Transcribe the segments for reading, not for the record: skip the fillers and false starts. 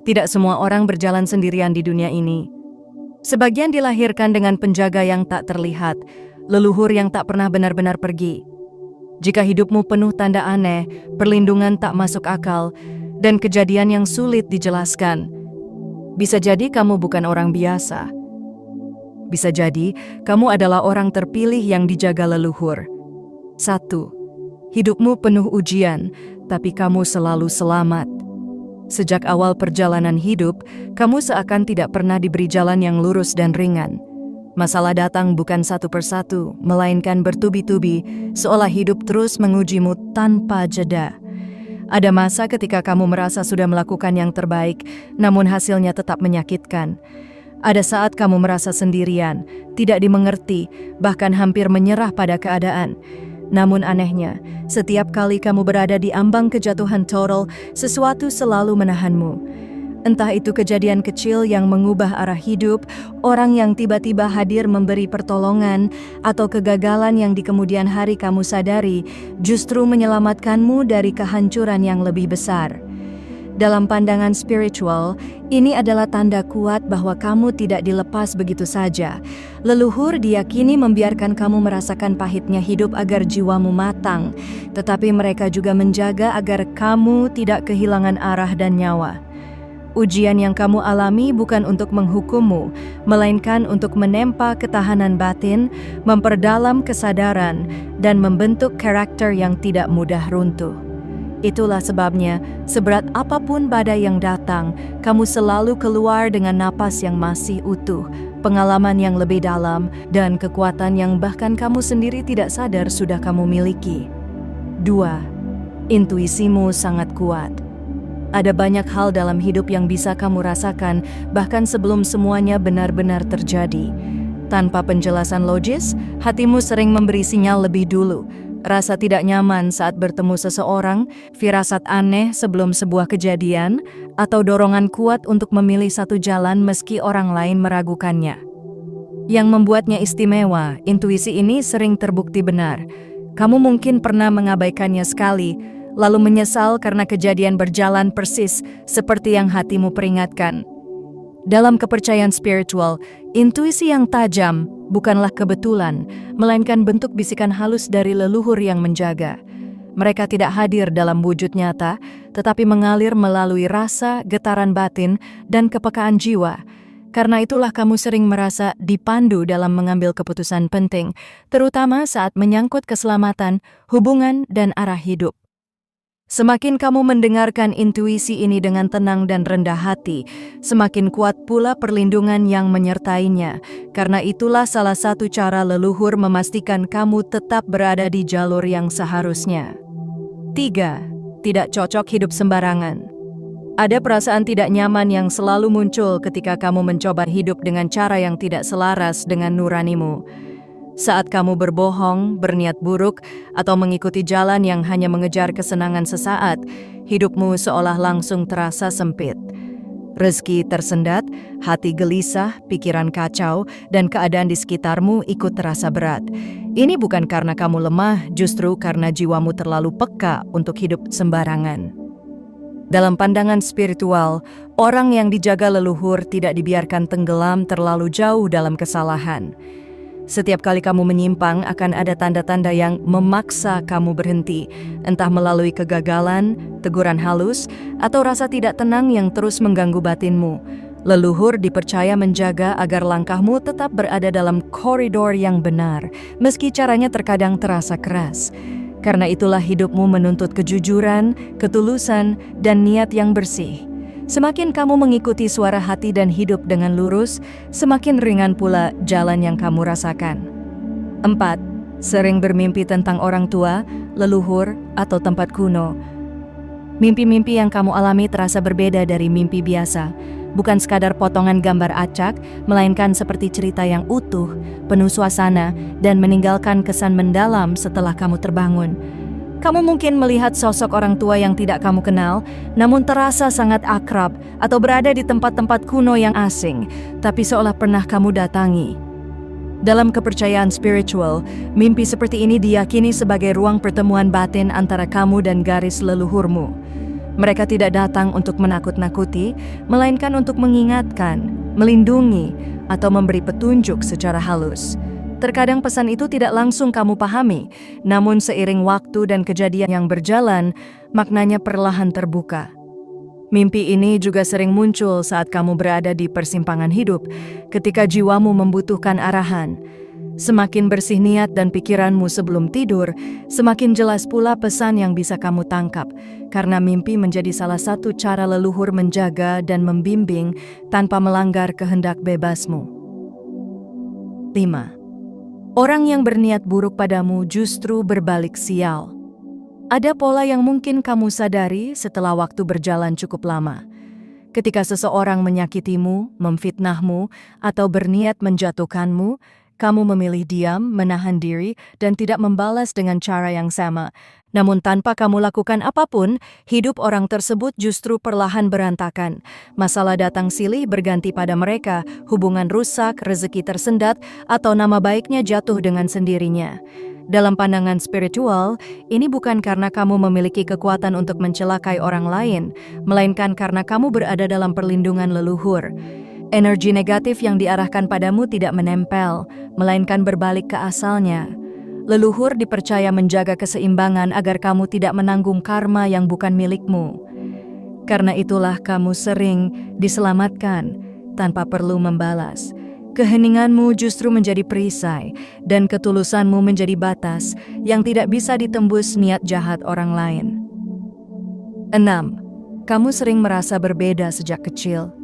Tidak semua orang berjalan sendirian di dunia ini. Sebagian dilahirkan dengan penjaga yang tak terlihat, leluhur yang tak pernah benar-benar pergi. Jika hidupmu penuh tanda aneh, perlindungan tak masuk akal, dan kejadian yang sulit dijelaskan, bisa jadi kamu bukan orang biasa. Bisa jadi kamu adalah orang terpilih yang dijaga leluhur. 1. Hidupmu penuh ujian, tapi kamu selalu selamat. Sejak awal perjalanan hidup, kamu seakan tidak pernah diberi jalan yang lurus dan ringan. Masalah datang bukan satu persatu, melainkan bertubi-tubi, seolah hidup terus mengujimu tanpa jeda. Ada masa ketika kamu merasa sudah melakukan yang terbaik, namun hasilnya tetap menyakitkan. Ada saat kamu merasa sendirian, tidak dimengerti, bahkan hampir menyerah pada keadaan. Namun anehnya, setiap kali kamu berada di ambang kejatuhan total, sesuatu selalu menahanmu. Entah itu kejadian kecil yang mengubah arah hidup, orang yang tiba-tiba hadir memberi pertolongan, atau kegagalan yang di kemudian hari kamu sadari justru menyelamatkanmu dari kehancuran yang lebih besar. Dalam pandangan spiritual, ini adalah tanda kuat bahwa kamu tidak dilepas begitu saja. Leluhur diyakini membiarkan kamu merasakan pahitnya hidup agar jiwamu matang, tetapi mereka juga menjaga agar kamu tidak kehilangan arah dan nyawa. Ujian yang kamu alami bukan untuk menghukummu, melainkan untuk menempa ketahanan batin, memperdalam kesadaran, dan membentuk karakter yang tidak mudah runtuh. Itulah sebabnya, seberat apapun badai yang datang, kamu selalu keluar dengan napas yang masih utuh, pengalaman yang lebih dalam, dan kekuatan yang bahkan kamu sendiri tidak sadar sudah kamu miliki. 2. Intuisimu sangat kuat. Ada banyak hal dalam hidup yang bisa kamu rasakan, bahkan sebelum semuanya benar-benar terjadi. Tanpa penjelasan logis, hatimu sering memberi sinyal lebih dulu. Rasa tidak nyaman saat bertemu seseorang, firasat aneh sebelum sebuah kejadian, atau dorongan kuat untuk memilih satu jalan meski orang lain meragukannya. Yang membuatnya istimewa, intuisi ini sering terbukti benar. Kamu mungkin pernah mengabaikannya sekali, lalu menyesal karena kejadian berjalan persis seperti yang hatimu peringatkan. Dalam kepercayaan spiritual, intuisi yang tajam bukanlah kebetulan, melainkan bentuk bisikan halus dari leluhur yang menjaga. Mereka tidak hadir dalam wujud nyata, tetapi mengalir melalui rasa, getaran batin, dan kepekaan jiwa. Karena itulah kamu sering merasa dipandu dalam mengambil keputusan penting, terutama saat menyangkut keselamatan, hubungan, dan arah hidup. Semakin kamu mendengarkan intuisi ini dengan tenang dan rendah hati, semakin kuat pula perlindungan yang menyertainya. Karena itulah salah satu cara leluhur memastikan kamu tetap berada di jalur yang seharusnya. 3. Tidak cocok hidup sembarangan. Ada perasaan tidak nyaman yang selalu muncul ketika kamu mencoba hidup dengan cara yang tidak selaras dengan nuranimu. Saat kamu berbohong, berniat buruk, atau mengikuti jalan yang hanya mengejar kesenangan sesaat, hidupmu seolah langsung terasa sempit. Rezeki tersendat, hati gelisah, pikiran kacau, dan keadaan di sekitarmu ikut terasa berat. Ini bukan karena kamu lemah, justru karena jiwamu terlalu peka untuk hidup sembarangan. Dalam pandangan spiritual, orang yang dijaga leluhur tidak dibiarkan tenggelam terlalu jauh dalam kesalahan. Setiap kali kamu menyimpang akan ada tanda-tanda yang memaksa kamu berhenti, entah melalui kegagalan, teguran halus, atau rasa tidak tenang yang terus mengganggu batinmu. Leluhur dipercaya menjaga agar langkahmu tetap berada dalam koridor yang benar, meski caranya terkadang terasa keras. Karena itulah hidupmu menuntut kejujuran, ketulusan, dan niat yang bersih. Semakin kamu mengikuti suara hati dan hidup dengan lurus, semakin ringan pula jalan yang kamu rasakan. 4. Sering bermimpi tentang orang tua, leluhur, atau tempat kuno. Mimpi-mimpi yang kamu alami terasa berbeda dari mimpi biasa. Bukan sekadar potongan gambar acak, melainkan seperti cerita yang utuh, penuh suasana, dan meninggalkan kesan mendalam setelah kamu terbangun. Kamu mungkin melihat sosok orang tua yang tidak kamu kenal, namun terasa sangat akrab atau berada di tempat-tempat kuno yang asing, tapi seolah pernah kamu datangi. Dalam kepercayaan spiritual, mimpi seperti ini diyakini sebagai ruang pertemuan batin antara kamu dan garis leluhurmu. Mereka tidak datang untuk menakut-nakuti, melainkan untuk mengingatkan, melindungi, atau memberi petunjuk secara halus. Terkadang pesan itu tidak langsung kamu pahami, namun seiring waktu dan kejadian yang berjalan, maknanya perlahan terbuka. Mimpi ini juga sering muncul saat kamu berada di persimpangan hidup, ketika jiwamu membutuhkan arahan. Semakin bersih niat dan pikiranmu sebelum tidur, semakin jelas pula pesan yang bisa kamu tangkap, karena mimpi menjadi salah satu cara leluhur menjaga dan membimbing tanpa melanggar kehendak bebasmu. 5. Orang yang berniat buruk padamu justru berbalik sial. Ada pola yang mungkin kamu sadari setelah waktu berjalan cukup lama. Ketika seseorang menyakitimu, memfitnahmu, atau berniat menjatuhkanmu, kamu memilih diam, menahan diri, dan tidak membalas dengan cara yang sama. Namun tanpa kamu lakukan apapun, hidup orang tersebut justru perlahan berantakan. Masalah datang silih berganti pada mereka, hubungan rusak, rezeki tersendat, atau nama baiknya jatuh dengan sendirinya. Dalam pandangan spiritual, ini bukan karena kamu memiliki kekuatan untuk mencelakai orang lain, melainkan karena kamu berada dalam perlindungan leluhur. Energi negatif yang diarahkan padamu tidak menempel, melainkan berbalik ke asalnya. Leluhur dipercaya menjaga keseimbangan agar kamu tidak menanggung karma yang bukan milikmu. Karena itulah kamu sering diselamatkan tanpa perlu membalas. Keheninganmu justru menjadi perisai, dan ketulusanmu menjadi batas yang tidak bisa ditembus niat jahat orang lain. 6. Kamu sering merasa berbeda sejak kecil.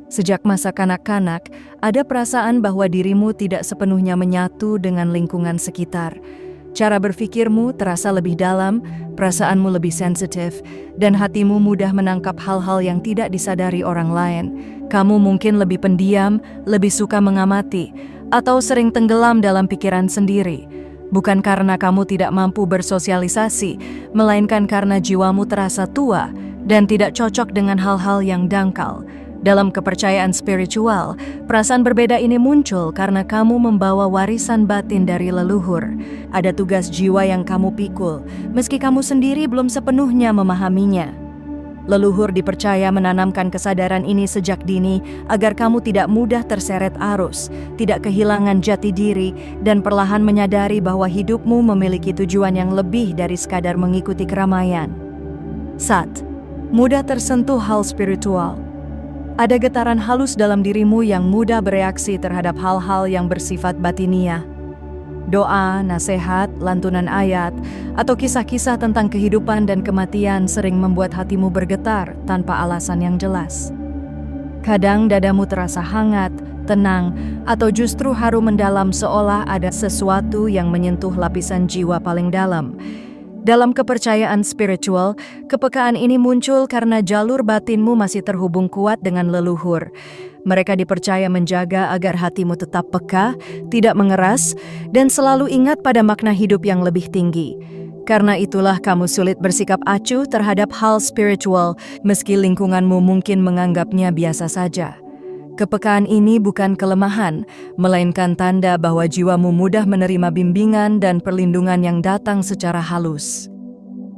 Sejak masa kanak-kanak, ada perasaan bahwa dirimu tidak sepenuhnya menyatu dengan lingkungan sekitar. Cara berpikirmu terasa lebih dalam, perasaanmu lebih sensitif, dan hatimu mudah menangkap hal-hal yang tidak disadari orang lain. Kamu mungkin lebih pendiam, lebih suka mengamati, atau sering tenggelam dalam pikiran sendiri. Bukan karena kamu tidak mampu bersosialisasi, melainkan karena jiwamu terasa tua dan tidak cocok dengan hal-hal yang dangkal. Dalam kepercayaan spiritual, perasaan berbeda ini muncul karena kamu membawa warisan batin dari leluhur. Ada tugas jiwa yang kamu pikul, meski kamu sendiri belum sepenuhnya memahaminya. Leluhur dipercaya menanamkan kesadaran ini sejak dini agar kamu tidak mudah terseret arus, tidak kehilangan jati diri, dan perlahan menyadari bahwa hidupmu memiliki tujuan yang lebih dari sekadar mengikuti keramaian. 1. Mudah tersentuh hal spiritual. Ada getaran halus dalam dirimu yang mudah bereaksi terhadap hal-hal yang bersifat batiniah. Doa, nasihat, lantunan ayat, atau kisah-kisah tentang kehidupan dan kematian sering membuat hatimu bergetar tanpa alasan yang jelas. Kadang dadamu terasa hangat, tenang, atau justru haru mendalam seolah ada sesuatu yang menyentuh lapisan jiwa paling dalam. Dalam kepercayaan spiritual, kepekaan ini muncul karena jalur batinmu masih terhubung kuat dengan leluhur. Mereka dipercaya menjaga agar hatimu tetap peka, tidak mengeras, dan selalu ingat pada makna hidup yang lebih tinggi. Karena itulah kamu sulit bersikap acuh terhadap hal spiritual, meski lingkunganmu mungkin menganggapnya biasa saja. Kepekaan ini bukan kelemahan, melainkan tanda bahwa jiwamu mudah menerima bimbingan dan perlindungan yang datang secara halus.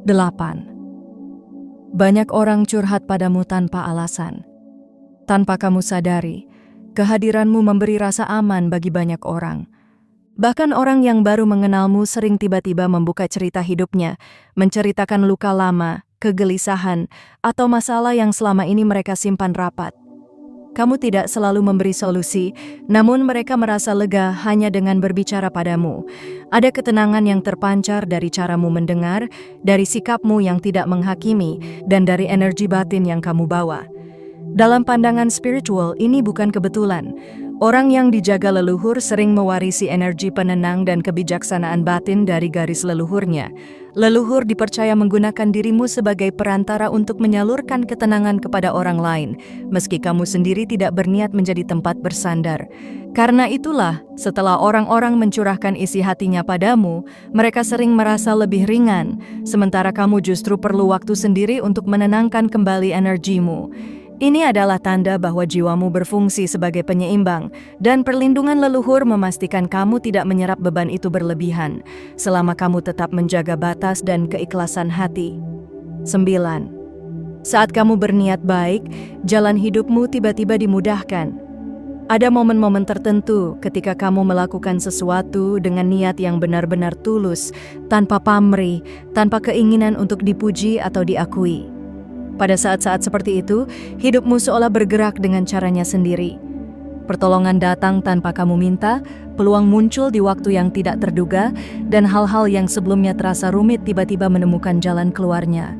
8. Banyak orang curhat padamu tanpa alasan. Tanpa kamu sadari, kehadiranmu memberi rasa aman bagi banyak orang. Bahkan orang yang baru mengenalmu sering tiba-tiba membuka cerita hidupnya, menceritakan luka lama, kegelisahan, atau masalah yang selama ini mereka simpan rapat. Kamu tidak selalu memberi solusi, namun mereka merasa lega hanya dengan berbicara padamu. Ada ketenangan yang terpancar dari caramu mendengar, dari sikapmu yang tidak menghakimi, dan dari energi batin yang kamu bawa. Dalam pandangan spiritual, ini bukan kebetulan. Orang yang dijaga leluhur sering mewarisi energi penenang dan kebijaksanaan batin dari garis leluhurnya. Leluhur dipercaya menggunakan dirimu sebagai perantara untuk menyalurkan ketenangan kepada orang lain, meski kamu sendiri tidak berniat menjadi tempat bersandar. Karena itulah, setelah orang-orang mencurahkan isi hatinya padamu, mereka sering merasa lebih ringan, sementara kamu justru perlu waktu sendiri untuk menenangkan kembali energimu. Ini adalah tanda bahwa jiwamu berfungsi sebagai penyeimbang, dan perlindungan leluhur memastikan kamu tidak menyerap beban itu berlebihan, selama kamu tetap menjaga batas dan keikhlasan hati. 9. Saat kamu berniat baik, jalan hidupmu tiba-tiba dimudahkan. Ada momen-momen tertentu ketika kamu melakukan sesuatu dengan niat yang benar-benar tulus, tanpa pamrih, tanpa keinginan untuk dipuji atau diakui. Pada saat-saat seperti itu, hidupmu seolah bergerak dengan caranya sendiri. Pertolongan datang tanpa kamu minta, peluang muncul di waktu yang tidak terduga, dan hal-hal yang sebelumnya terasa rumit tiba-tiba menemukan jalan keluarnya.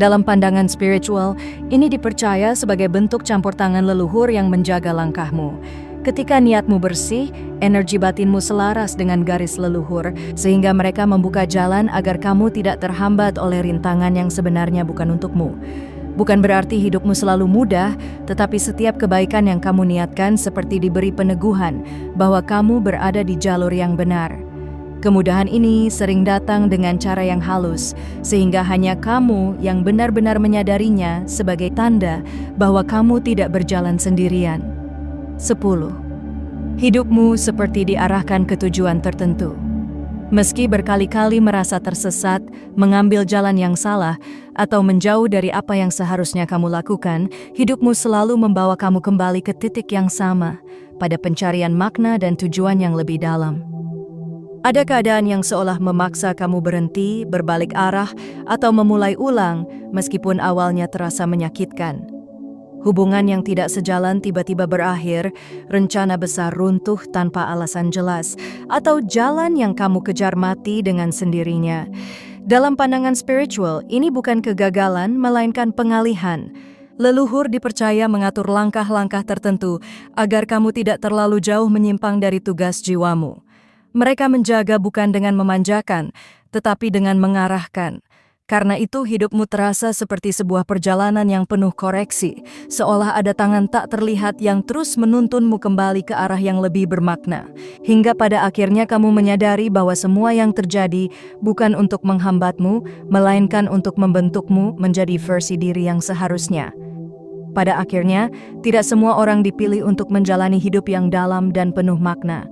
Dalam pandangan spiritual, ini dipercaya sebagai bentuk campur tangan leluhur yang menjaga langkahmu. Ketika niatmu bersih, energi batinmu selaras dengan garis leluhur, sehingga mereka membuka jalan agar kamu tidak terhambat oleh rintangan yang sebenarnya bukan untukmu. Bukan berarti hidupmu selalu mudah, tetapi setiap kebaikan yang kamu niatkan seperti diberi peneguhan bahwa kamu berada di jalur yang benar. Kemudahan ini sering datang dengan cara yang halus, sehingga hanya kamu yang benar-benar menyadarinya sebagai tanda bahwa kamu tidak berjalan sendirian. 10. Hidupmu seperti diarahkan ke tujuan tertentu. Meski berkali-kali merasa tersesat, mengambil jalan yang salah, atau menjauh dari apa yang seharusnya kamu lakukan, hidupmu selalu membawa kamu kembali ke titik yang sama, pada pencarian makna dan tujuan yang lebih dalam. Ada keadaan yang seolah memaksa kamu berhenti, berbalik arah, atau memulai ulang meskipun awalnya terasa menyakitkan. Hubungan yang tidak sejalan tiba-tiba berakhir, rencana besar runtuh tanpa alasan jelas, atau jalan yang kamu kejar mati dengan sendirinya. Dalam pandangan spiritual, ini bukan kegagalan, melainkan pengalihan. Leluhur dipercaya mengatur langkah-langkah tertentu agar kamu tidak terlalu jauh menyimpang dari tugas jiwamu. Mereka menjaga bukan dengan memanjakan, tetapi dengan mengarahkan. Karena itu hidupmu terasa seperti sebuah perjalanan yang penuh koreksi, seolah ada tangan tak terlihat yang terus menuntunmu kembali ke arah yang lebih bermakna. Hingga pada akhirnya kamu menyadari bahwa semua yang terjadi bukan untuk menghambatmu, melainkan untuk membentukmu menjadi versi diri yang seharusnya. Pada akhirnya, tidak semua orang dipilih untuk menjalani hidup yang dalam dan penuh makna.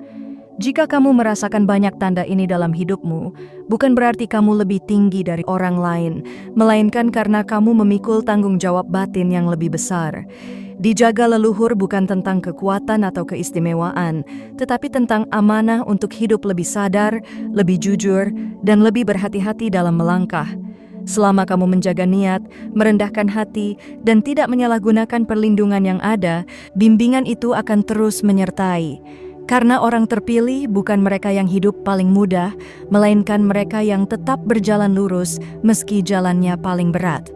Jika kamu merasakan banyak tanda ini dalam hidupmu, bukan berarti kamu lebih tinggi dari orang lain, melainkan karena kamu memikul tanggung jawab batin yang lebih besar. Dijaga leluhur bukan tentang kekuatan atau keistimewaan, tetapi tentang amanah untuk hidup lebih sadar, lebih jujur, dan lebih berhati-hati dalam melangkah. Selama kamu menjaga niat, merendahkan hati, dan tidak menyalahgunakan perlindungan yang ada, bimbingan itu akan terus menyertai. Karena orang terpilih bukan mereka yang hidup paling mudah, melainkan mereka yang tetap berjalan lurus meski jalannya paling berat.